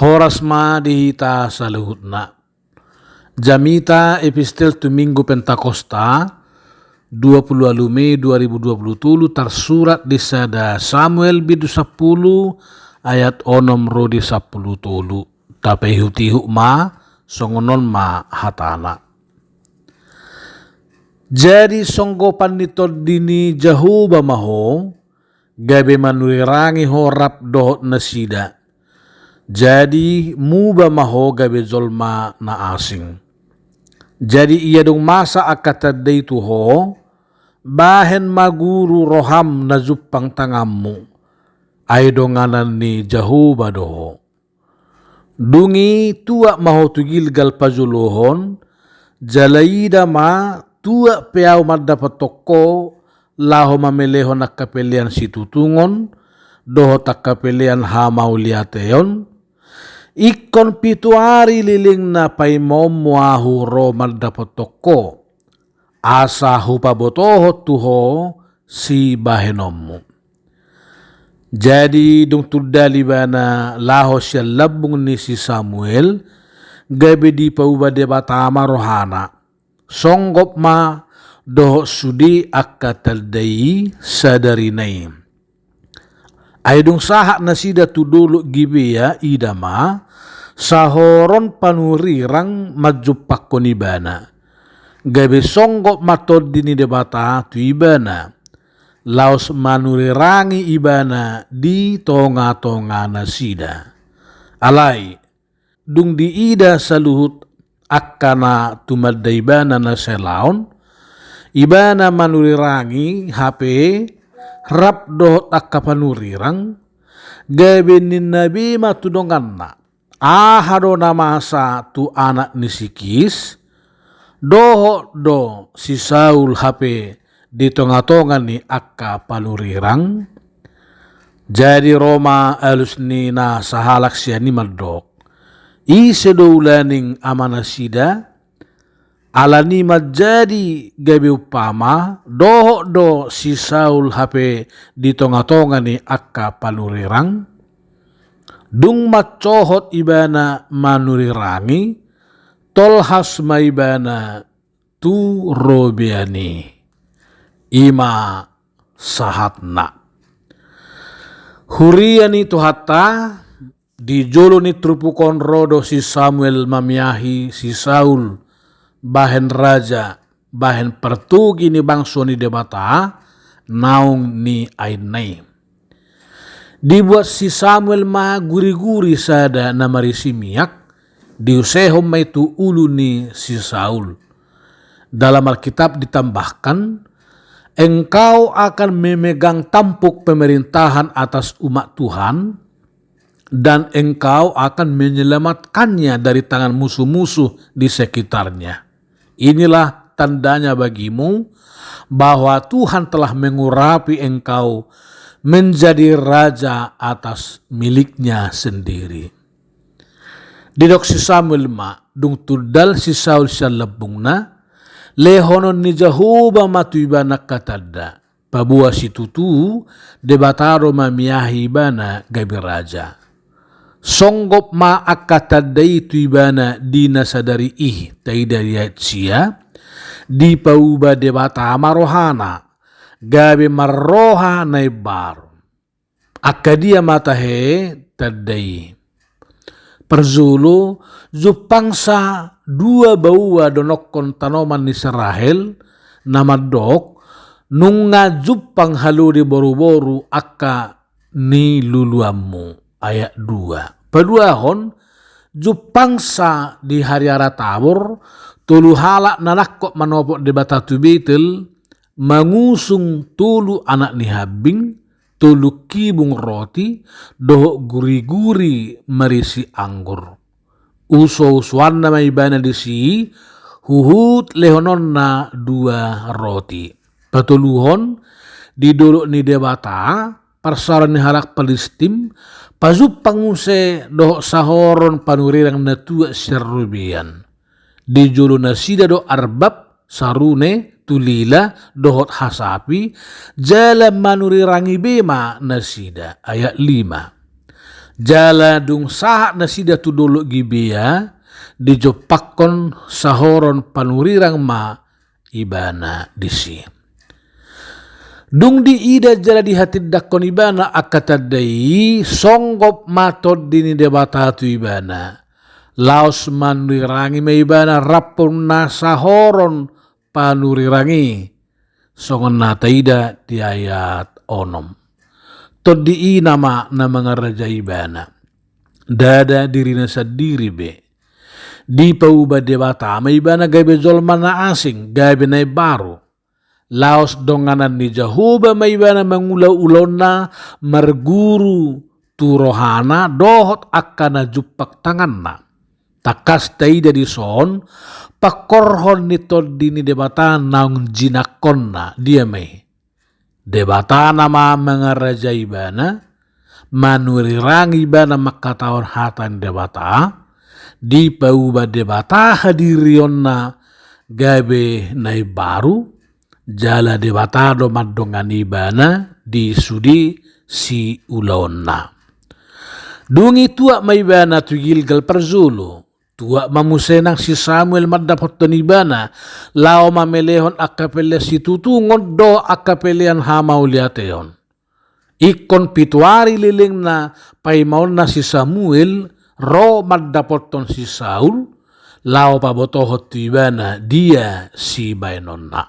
Horas ma dihita saluhutna. Jamita epistel tu Minggu Pentakosta 20 Mei 2020 tersurat di sada Samuel bidu 10 ayat onom rodi 10 tolu. Tapi hutihu ma songonon ma hatana. Jadi songgopan nitod dini Jahuba maho gabe manuirangi horap dohot nasida. Jadi muba maho gabe zolma na asing. Jadi ia dong masa akatadai tuho bahen maguru roham na zupang tangammu. Ay donganan ni Jahuba doho. Dungi tua maho tugilgal pajulohon jalaida ma tua peau madapat toko laho mamelehon nak kapelian situtungon doho tak kapelian hamau liateon ikon pituari liling na paimom muahu ro madapat toko asa hupa botoho tuho si bahenommu. Jadi dung tudali bana laho siya labung ni si Samuel gabe di pauba debatama rohana songgop ma doho sudi akataldai sadarinay. Ay dung sahak na sida tudulu gibeya idama sahoron panurirang majupak konibana. Gabe songgop matod dini debata tu ibana. Laos manurirangi ibana di tonga-tonga na sida. Alay, dung di ida saluhut akkana tumaddaibana na selaon, ibana manurirangi hape rap dohot akka panurirang, gabe nin nabi matudonganna, ahado na masa tu anak ni Sikis, dohot do si Saul hape di tonga-tonga ni akka panurirang. Jadi Roma alus ni na sahalak siya ni madok. Isedoulaning amanasida alani majadi gabi upama doho do si Saul hape di tonga-tonga ni akka panurirang. Dung macohot ibana manurirangi tolhas maibana tu robiani. Ima sahatna. Huriani tu hatta di jolo ni trupukon rodo si Samuel mamiahi si Saul bahen raja bahen pertugi ni bangso ni debata naung ni ainai. Dibuat si Samuel ma guri-guri sada na marisi miak diusehom ma itu ulu ni si Saul. Dalam Alkitab ditambahkan engkau akan memegang tampuk pemerintahan atas umat Tuhan dan engkau akan menyelamatkannya dari tangan musuh-musuh di sekitarnya. Inilah tandanya bagimu bahwa Tuhan telah mengurapi engkau menjadi raja atas miliknya sendiri. Didok si Samuel ma dung tudal si Saul siya labungna lehonon ni Jahuba matuibana katadda pabua si tutu debataro mamiahi bana gabi raja. Songgop ma akatadai tuibana dina sadari taidariat siya di pauba debata marohana gabe marroha naibar akadia matahe tadai perzulu jupangsa dua baua donokon tanoman ni Serahel nama dok nunga jupang halu di boru-boru akka ni luluammu ayat 2. Paduahon jupangsa di hari ara tabur tulu halak nanakok manopok debata tu betel mangusung tulu anak ni habing tulu kibung roti dohok guri-guri marisi anggur. Uso-usuan na may bana di si huhut lehonon na 2 roti. Patuluhon di dulu ni debata parsaran ni halak Palestim pazupang muse dohok sahoron panurirang na tua serubian. Di julu na sida do arbab sarune tulila dohot hasapi jalan manurirangi bema nasida ayat 5. Jala dung saha na sida tu dolo gibia di jopakon sahoron panurirang ma ibana disi. Dung di ida jala di hati dakon ibana akatadai songgop matod dini debata tu ibana. Laos manurirangi ma ibana rapon na sahoron panurirangi. Songon nata ida di ayat onom. Tod di nama na mga raja ibana. Dada dirina sa diri be. Di pauba debata ma ibana gabe zolman na asing gabe na baru. Laos donganan ni Jahoba ma ibana mangulaw-ulaw na marguru turohana dohot akana jupak tangan na. Takas taida di son pakorhon ni todi ni debata naung jinakon na dia may. Debata nama mga raja ibana manurirang ibana makatawar hatan debata di pauba debata hadirion na gabe na baru jala debata do madongan ibana di sudi si ulon na. Dungi tua maibana tu Gilgal Parzulu. Tua mamusenang si Samuel madapot don ibana. Lao mamelehon akapele si tutungod do akapelean hamaw liateon. Ikon pituari liling na paimaon na si Samuel ro madapot ton si Saul. Lao pabotohot tu ibana dia si bainon na.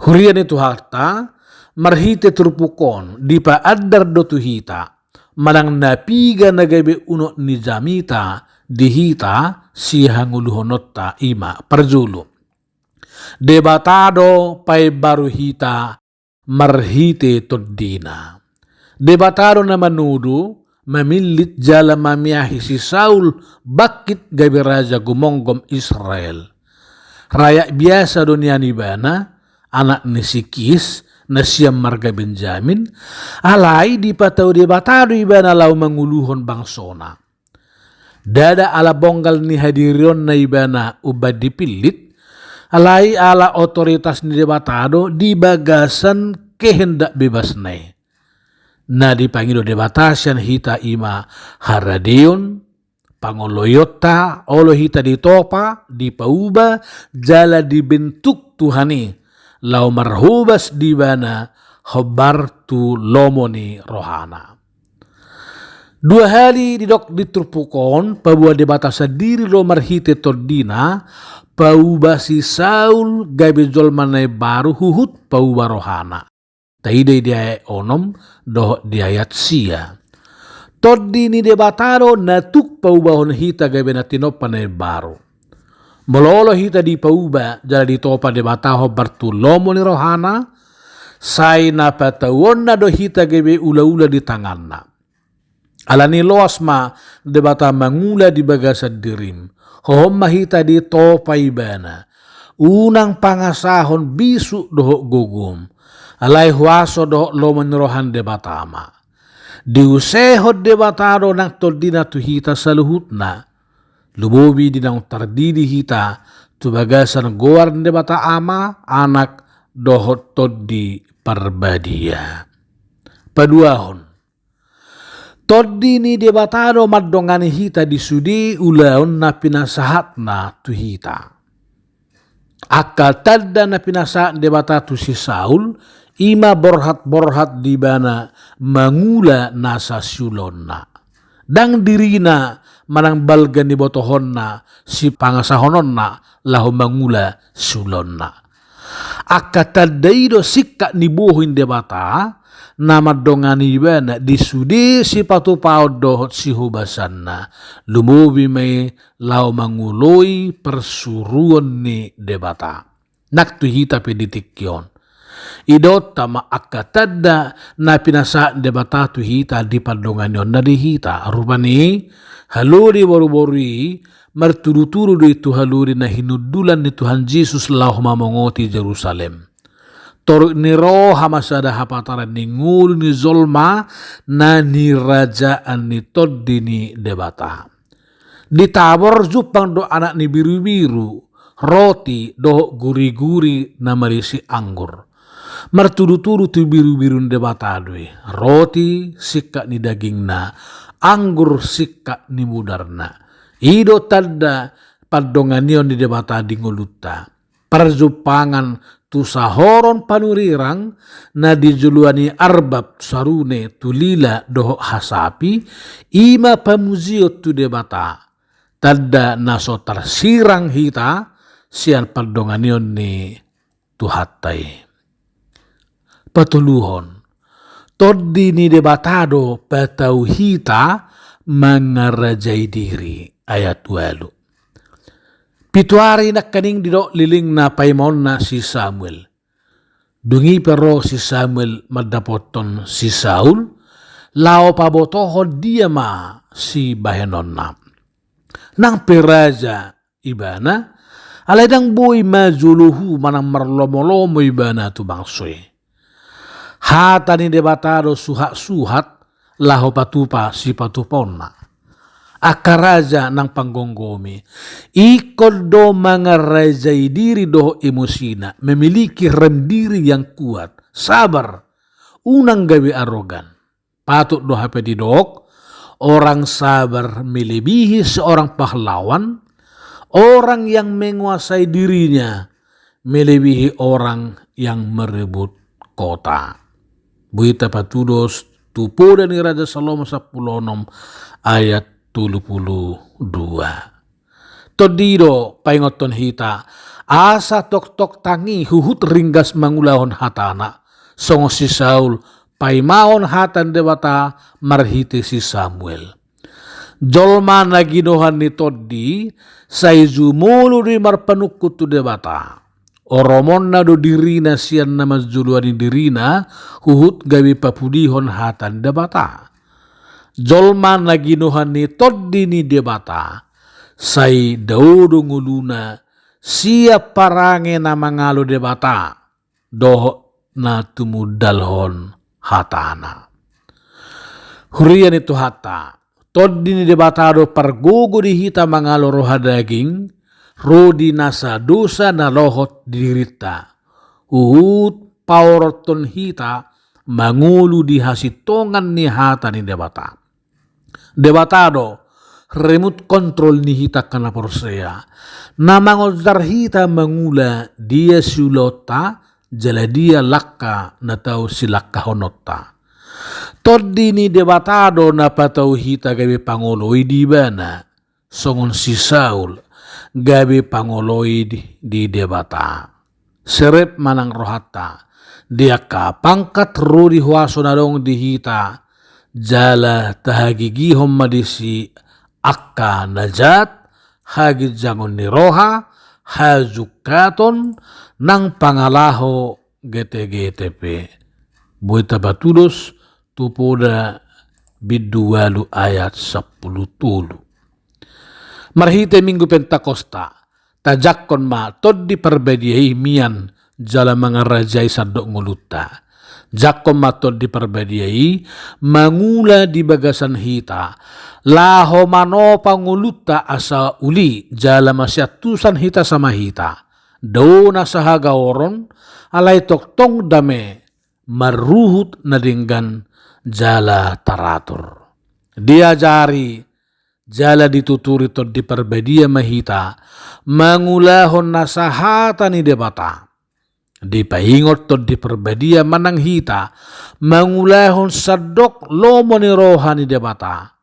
Hurian itu harta marhite turpukon di pa adar do tuhita. Manang napiga nagabe uno ni jamita dihita si hanguluhonotta ima Parzulu. Debatado pay baru hita marhite toddina. Debatado na manudu mamilit jala mamiyahi si Saul bakit gabe raja gumonggom Israel. Raya biasa dunia nibana anak ni si Kis na siyam marga Benjamin, alay di pataw di batado ibana law manguluhon bangsona. Dada ala bonggal ni hadirion na ibana ubad dipilit, alay ala otoritas ni debatado di bagasan kehendak bebas nay. Na di pangido debatasyan hita ima haradeon, pangoloyota, olo hita di topa, di pauba, jala dibentuk Tuhani. Lau marhubas di bana hobar tu lomoni rohana. Dua hari didok diturpukon pabuah debata sadiri lo marhite tordina pauba si Saul gabe jolmanai baru huhut pauba rohana. Taide dia onom doh di ayat sia. Tordini debataro natuk paubahon hita gabe natinopanai baru. Mololo hita di pauba jala di topa de bataho bartulomo ni rohana sai na patawon na do hita gebe ula-ula di tanganna. Alani loas ma de bata mangula di bagasad dirim. Hohom mahita di topa ibana. Unang pangasahon bisu doho gugum. Alay huaso doho lomo ni rohan de batama. Diusehod de batado nang tordina tu hita saluhut na. Lubobi dinang tardidi hita tu bagasan goar de bata ama anak dohot toddi parbadia. Paduahon. Toddi ni de batado madongani hita di sudi ulaon na pinasahat na tu hita. Akal tadda na pinasahat de bata tu si Saul ima borhat di bana mangula nasa sulon na. Dang dirina manang balgan ni botohon na si pangasahonon na lahu mangula sulon na. Akatadaido sikka ni buhin debata na madongani bana disudi si patupaod dohot si hubasan na lumubi may lahu manguloy persuruan ni debata. Naktuhita peditikyon. Idot tama akatadda na pinasa debata tu hita di padongan yon na di hita. Rupani haluri boru-borui marturu-turu do itu haluri na hinudulan ni Tuhan Yesus lahu mamongoti Jerusalem. Toruk ni roh hamasada hapataran ni ngul ni zolma na ni rajaan ni toddi ni debata. Ditabor jupang do anak ni biru-biru roti do guri-guri na marisi anggur. Martudu-tudu tu biru-birun debata doi. Roti sikka ni dagingna, anggur sikka ni mudarna. Ido tadda paddonganion di debata di ngolutta. Parjupangan tu sahoron panurirang na dijuluani arbab sarune tulila doho hasapi ima pamuzio tu debata. Tadda naso tarsirang hita sian paddonganion ni tuhattai. Patuluhon, toddi ni debatado patau hita mangarajai diri. Ayat 2. Pituari nak kaning didok liling na paimon na si Samuel. Dungi pero si Samuel madapoton si Saul, lao pabotohon dia ma si bahenon na. Nang peraja ibana, aladang boy majuluhu manang marlomo-lomo ibana tu bangsoy. Hata ni debatado suhat-suhat laho patupa si patuponna. Akaraja nang panggonggomi. Ikod do mangarajai diri do emosina. Memiliki rem diri yang kuat. Sabar. Unang gawi arogan. Patut do hape didok. Orang sabar melebihi seorang pahlawan. Orang yang menguasai dirinya melebihi orang yang merebut kota. Buita patudos tupo dan Raja Salomo 10 ayat 22. Todido paingoton hita asa tok-tok tangi huhut ringgas mangulahon hatana. Songo si Saul paimaon hatan debata marhiti si Samuel. Jolma nagidohan ni toddi saizu mulu di marpanukut tu debata. Oromon na do dirina sian nama juluani dirina huhut gawi papudihon hatan debata. Jolma naginuhan ni toddi ni debata sai daudo nguluna siap parange na mangalo debata doho na tumudalhon hatana. Hurian itu hata toddi ni debata do pargogo di hita mangalo roha daging rodi nasa dosa na lohot dirita. Uhut pauroton hita mangulu di hasitongan ni hata ni debata. Debatado remote control ni hita kana porsea. Namangodar hita mangula dia sulota jala dia lakka na tau silakka honota. Toddi ni debatado na patau hita gabi pangoloi di bana. Songon si Saul gabi pangoloi di debata. Serep manang rohata. Dia ka pangkat rodi huaso nadong di hita. Jala tahagigihom madisi akka najat. Hagid jangon ni roha. Hajukaton nang pangalaho GTGTP. Buita batudos tupoda bidualu ayat 10 tulu. Marhite minggu Pentakosta, tajakon ma toddi perbediai mian jala mangarajai sadok nguluta. Jakon ma toddi perbediai mangula di bagasan hita. Laho mano panguluta asa uli jala masyatusan hita sama hita. Dona sahaga oron alai toktong dame maruhut nadinggan jala taratur. Diajari jala dituturi to di perbedia mahita mangulahon nasahata ni debata. Dipaingot to di perbedia manang hita mangulahon sadok lomo ni rohani debata.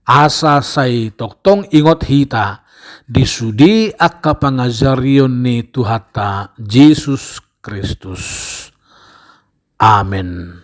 Asa say toktong ingot hita disudi akka pangajarion ni Tuhata Jesus Kristus. Amen.